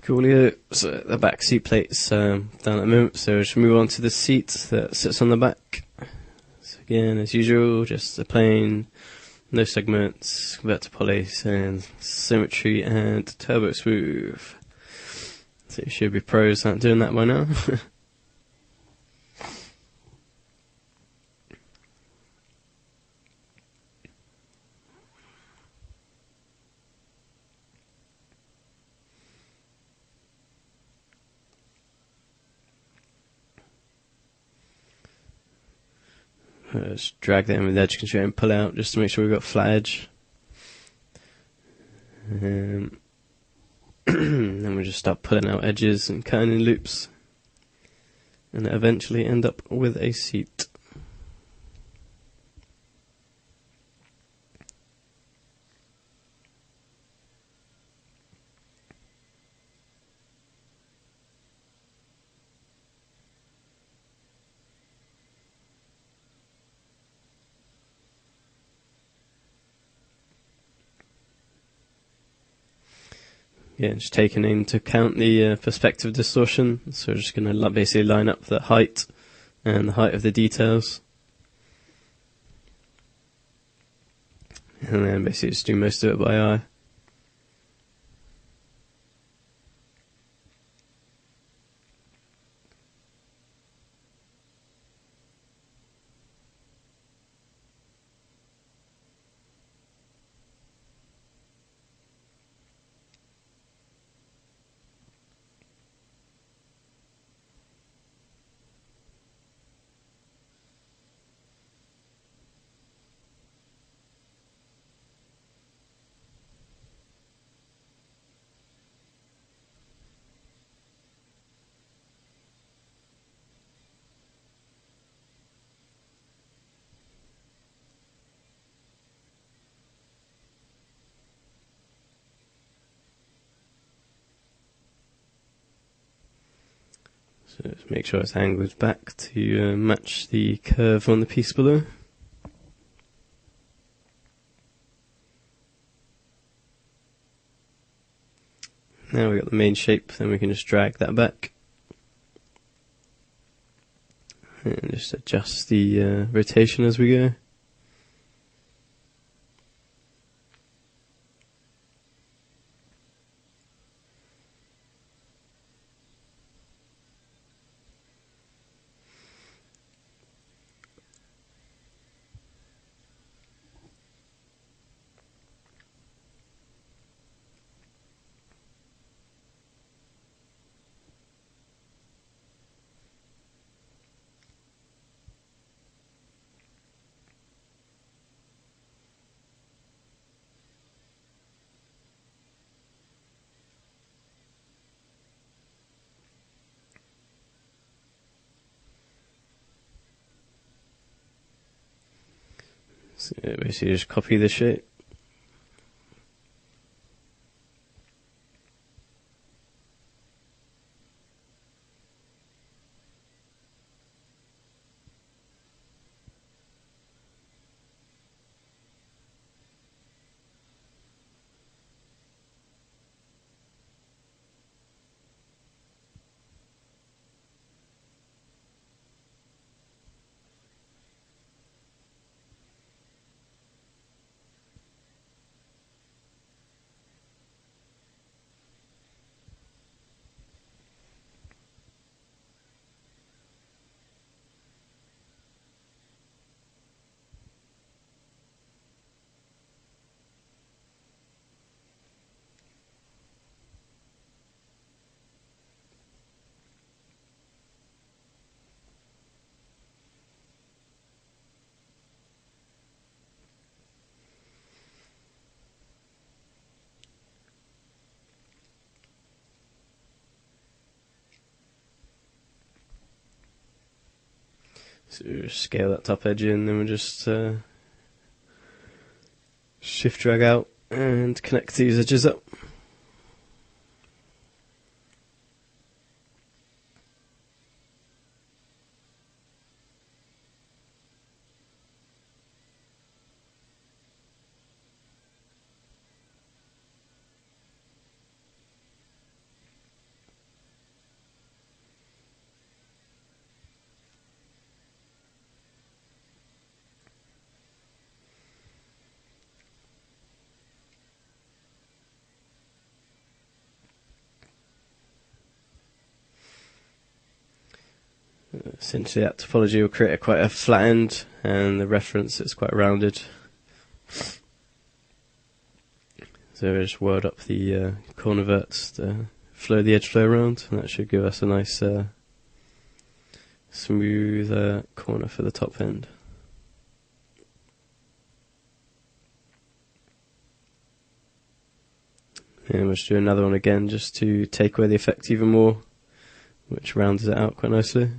Coolio. So the back seat plate's down at the moment, so we'll just move on to the seat that sits on the back. So again, as usual, just a plain, no segments, convert to poly, and symmetry and turbo smooth. So you should be pros at doing that by now. Just drag that in with edge control and pull out just to make sure we've got flat edge. Then we'll just start pulling out edges and cutting in loops, and eventually end up with a seat. Yeah, just taking into account the perspective distortion, so we're just going to basically line up the height and the height of the details. And then basically just do most of it by eye. So just make sure it's angled back to match the curve on the piece below. Now we've got the main shape, then we can just drag that back. And just adjust the rotation as we go. So basically just copy the shape. So just scale that top edge in, then we'll just shift drag out and connect these edges up. Essentially that topology will create quite a flat end, and the reference is quite rounded. So we just weld up the corner verts to flow the edge flow around, and that should give us a nice smooth corner for the top end. And we'll just do another one again just to take away the effect even more, which rounds it out quite nicely.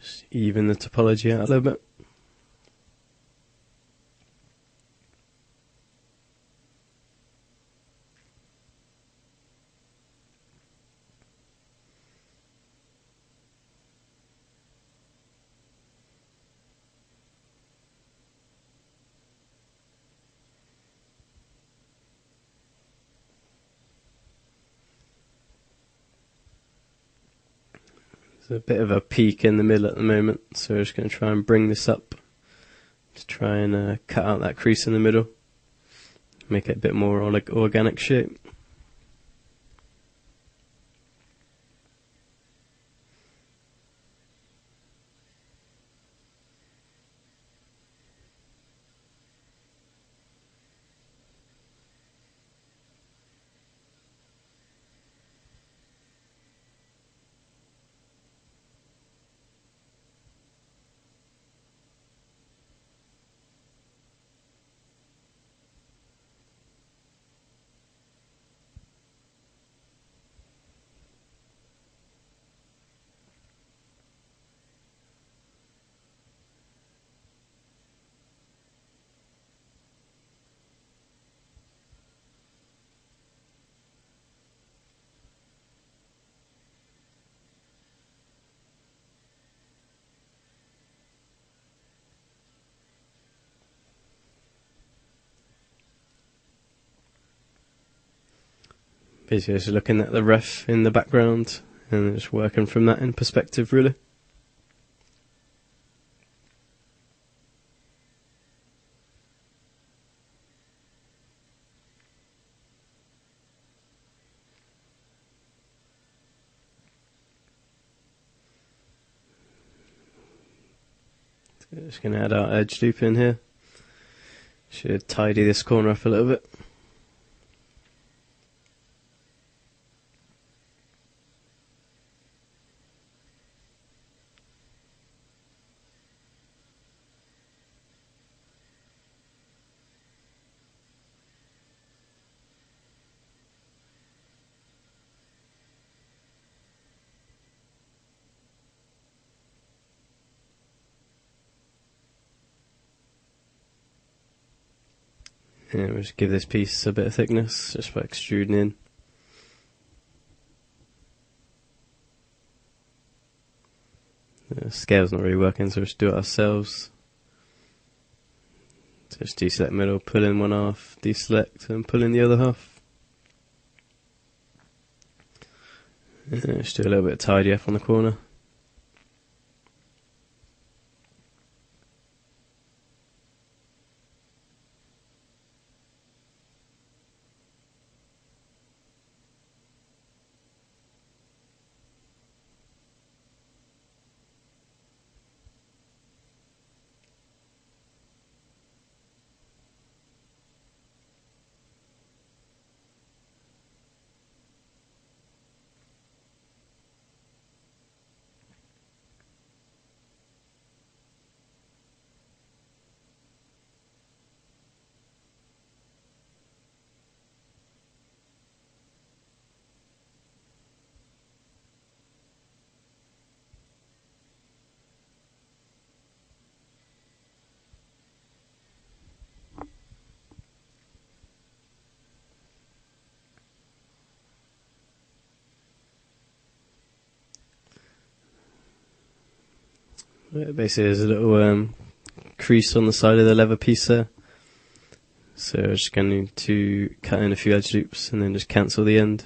Just even the topology out a little bit. There's a bit of a peak in the middle at the moment, so we're just going to try and bring this up to try and cut out that crease in the middle, make it a bit more organic shape. Basically just looking at the ref in the background and just working from that in perspective really. So just going to add our edge loop in here. Should tidy this corner up a little bit. And we'll just give this piece a bit of thickness just by extruding in. The scale's not really working, so we'll just do it ourselves. So just deselect middle, pull in one half, deselect and pull in the other half. And just do a little bit of tidy up on the corner. Basically, there's a little crease on the side of the leather piece there. So I'm just going to cut in a few edge loops and then just cancel the end.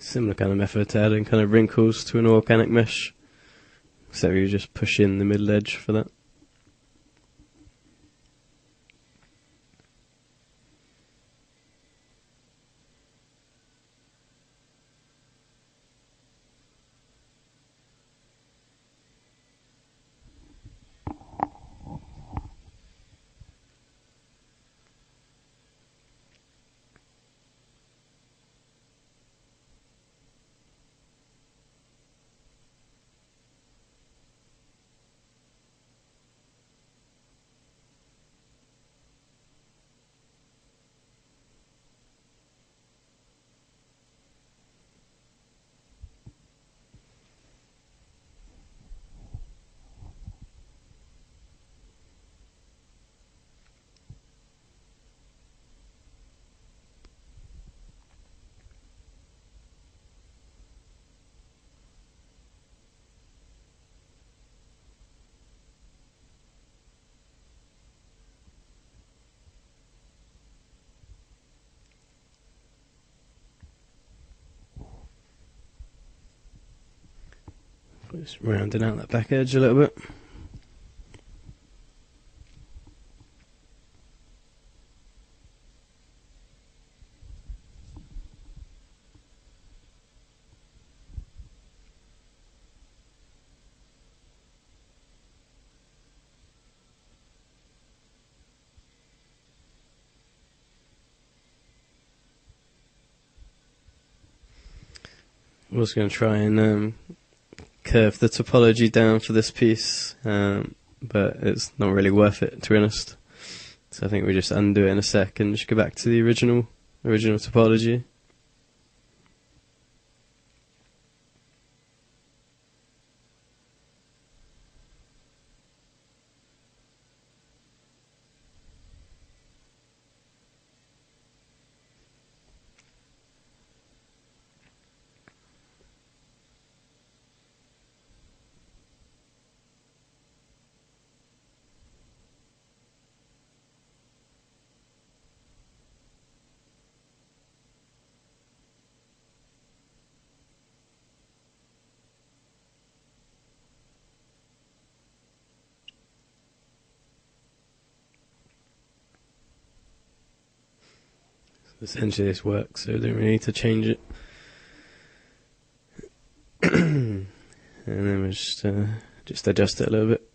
Similar kind of method to adding kind of wrinkles to an organic mesh. So you just push in the middle edge for that. Just rounding out that back edge a little bit. I was going to try and curve the topology down for this piece, but it's not really worth it, to be honest. So I think we just undo it in a sec and just go back to the original topology. Essentially this works, so I don't really need to change it. And then we just adjust it a little bit.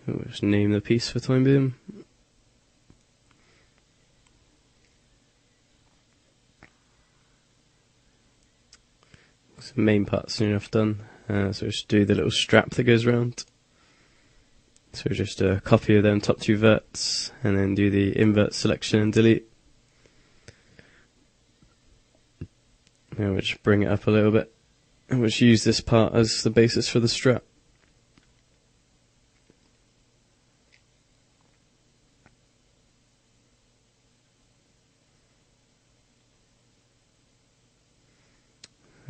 We'll just name the piece for time being. So main part's soon enough done. So just do the little strap that goes around. So just a copy of them top two verts, and then do the invert selection and delete. And we'll just bring it up a little bit, and we'll just use this part as the basis for the strap.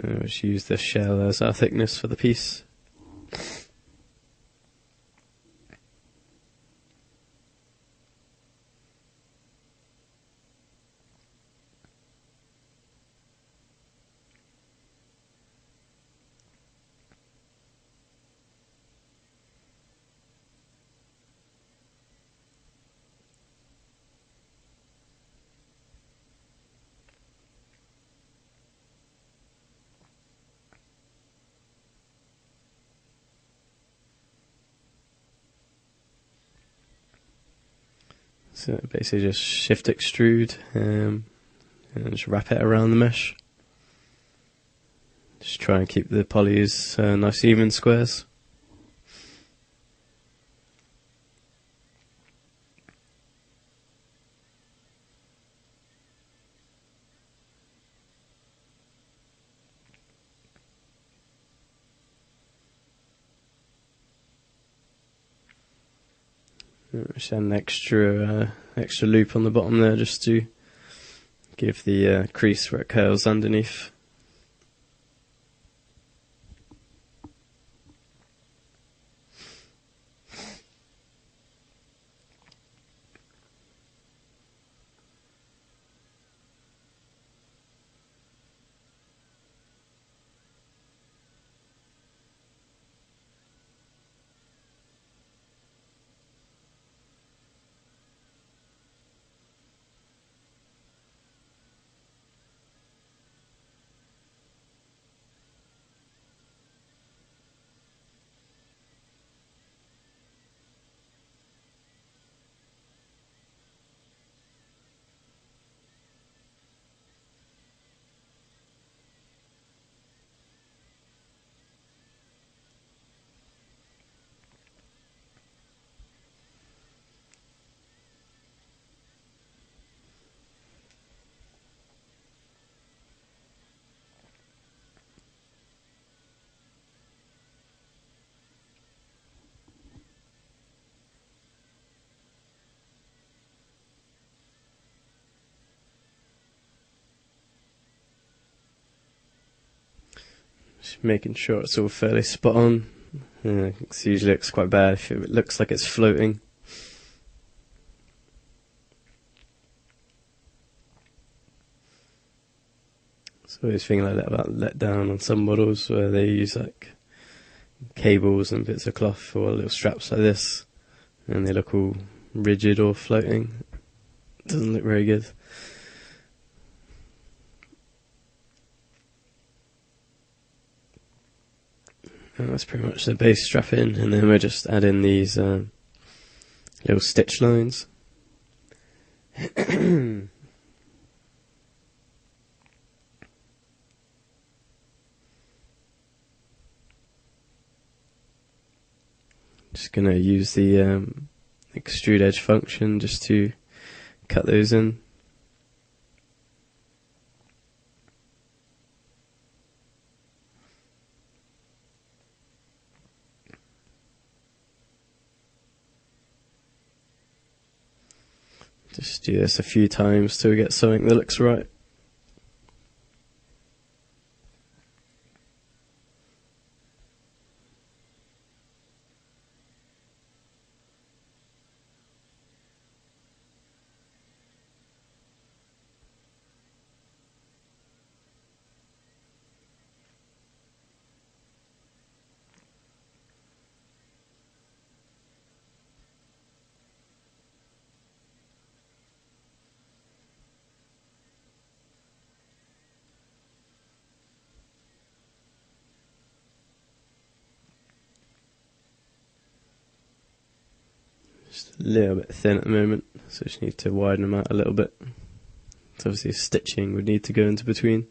Just use the shell as our thickness for the piece. So basically just shift extrude and just wrap it around the mesh. Just try and keep the polys nice even squares. Just add an extra loop on the bottom there just to give the crease where it curls underneath. Just making sure it's all fairly spot on. It usually looks quite bad if it looks like it's floating. So I always think like that about let down on some models where they use like cables and bits of cloth or little straps like this, and they look all rigid or floating. It doesn't look very good. And that's pretty much the base strap in, and then we're just adding these little stitch lines. Just gonna use the extrude edge function just to cut those in. Just do this a few times till we get something that looks right. Just a little bit thin at the moment, so just need to widen them out a little bit. So obviously stitching would need to go into between.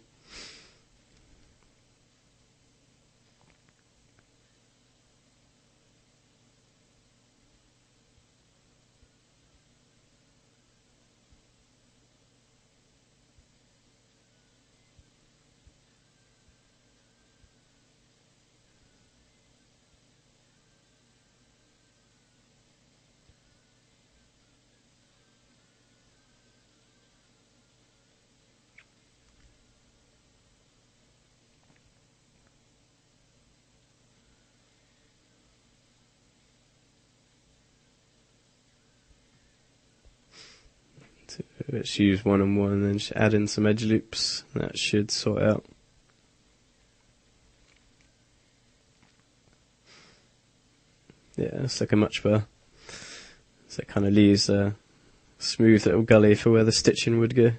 let's use 1 and 1 and then just add in some edge loops. That should sort out. Yeah, it's looking much better. So it kind of leaves a smooth little gully for where the stitching would go.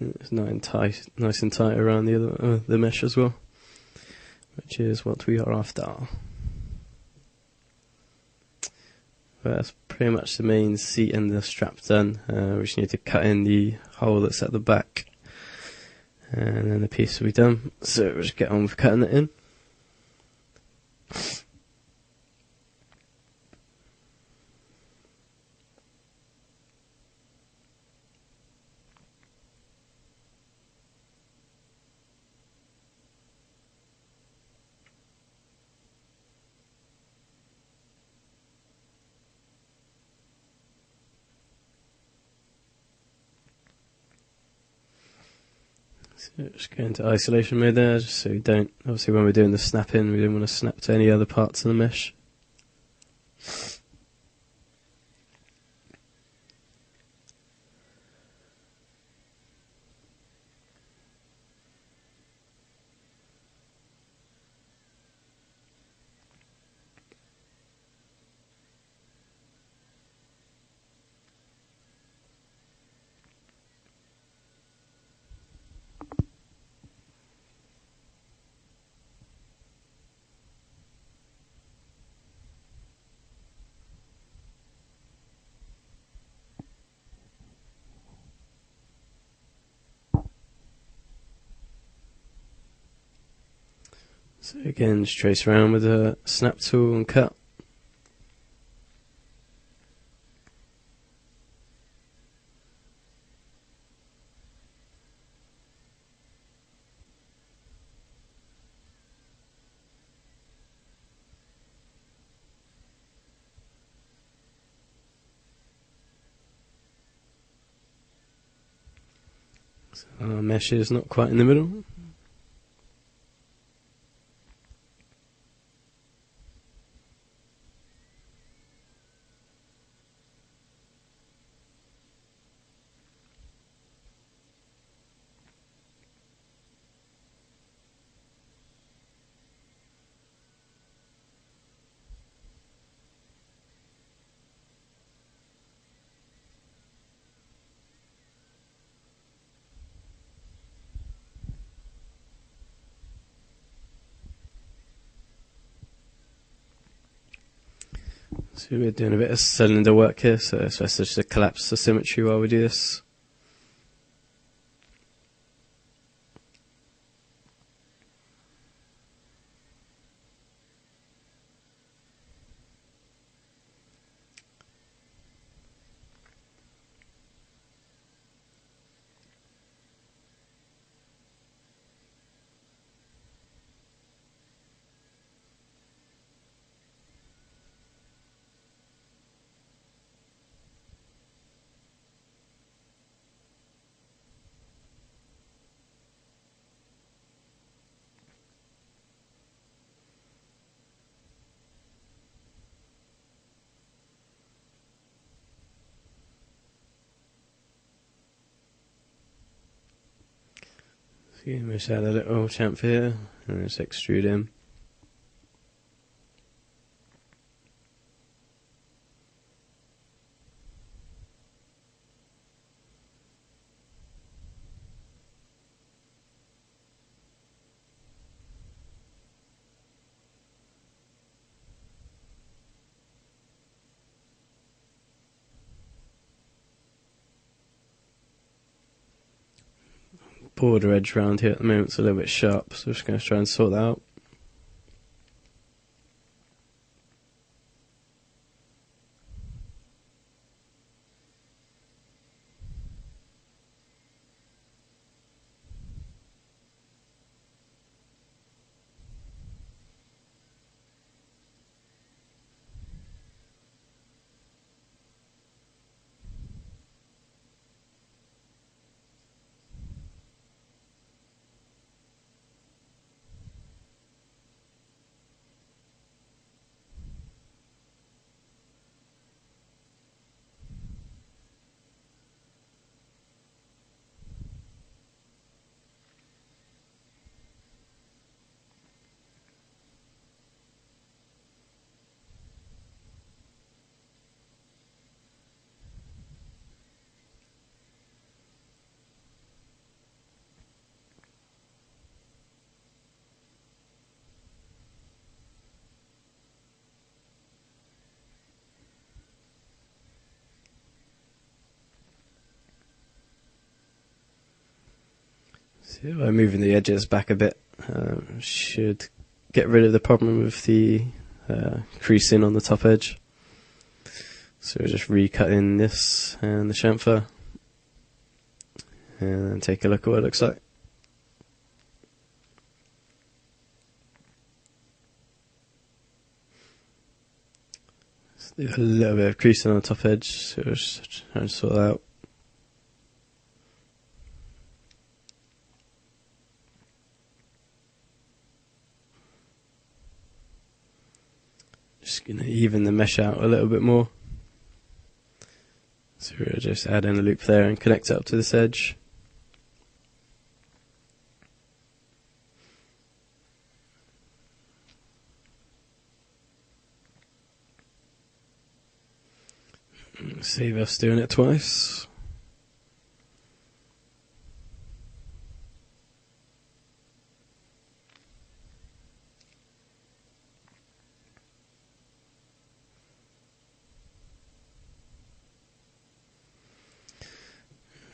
It's nice and tight around the mesh as well, which is what we are after. But that's pretty much the main seat and the strap done. We just need to cut in the hole that's at the back, and then the piece will be done. So we'll just get on with cutting it in. So just go into isolation mode there, just so we don't, obviously when we're doing the snapping, we don't want to snap to any other parts of the mesh. So again, just trace around with a snap tool and cut. So our mesh is not quite in the middle. So we're doing a bit of cylinder work here, so it's best just to collapse the symmetry while we do this. So you just add a little chamfer here, and just extrude in. Border edge round here at the moment, it's a little bit sharp, so I'm just going to try and sort that out. So by moving the edges back a bit, should get rid of the problem with the creasing on the top edge. So we're just recutting this and the chamfer, and take a look at what it looks like. So there's a little bit of creasing on the top edge, so we're just trying to sort that out. Just going to even the mesh out a little bit more. So we'll just add in a loop there and connect it up to this edge. Save us doing it twice.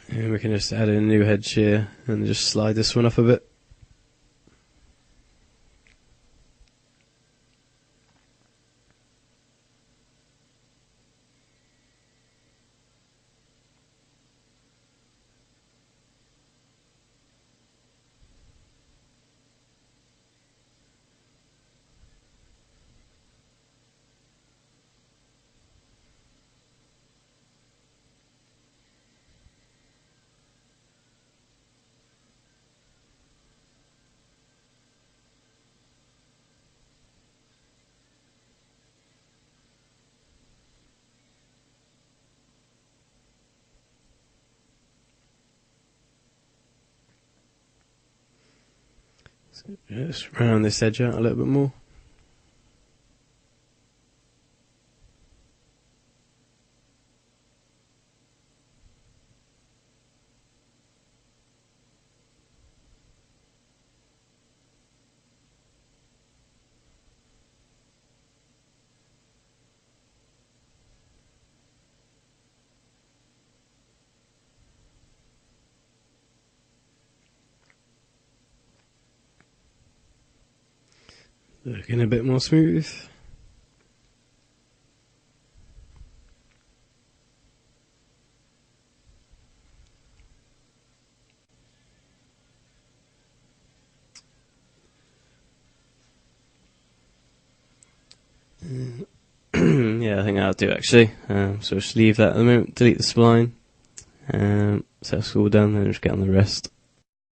And we can just add in a new edge here and just slide this one up a bit. So just round this edge out a little bit more. Looking a bit more smooth. Yeah, I think that'll do actually. So just leave that at the moment, delete the spline, set us all done, and just get on the rest.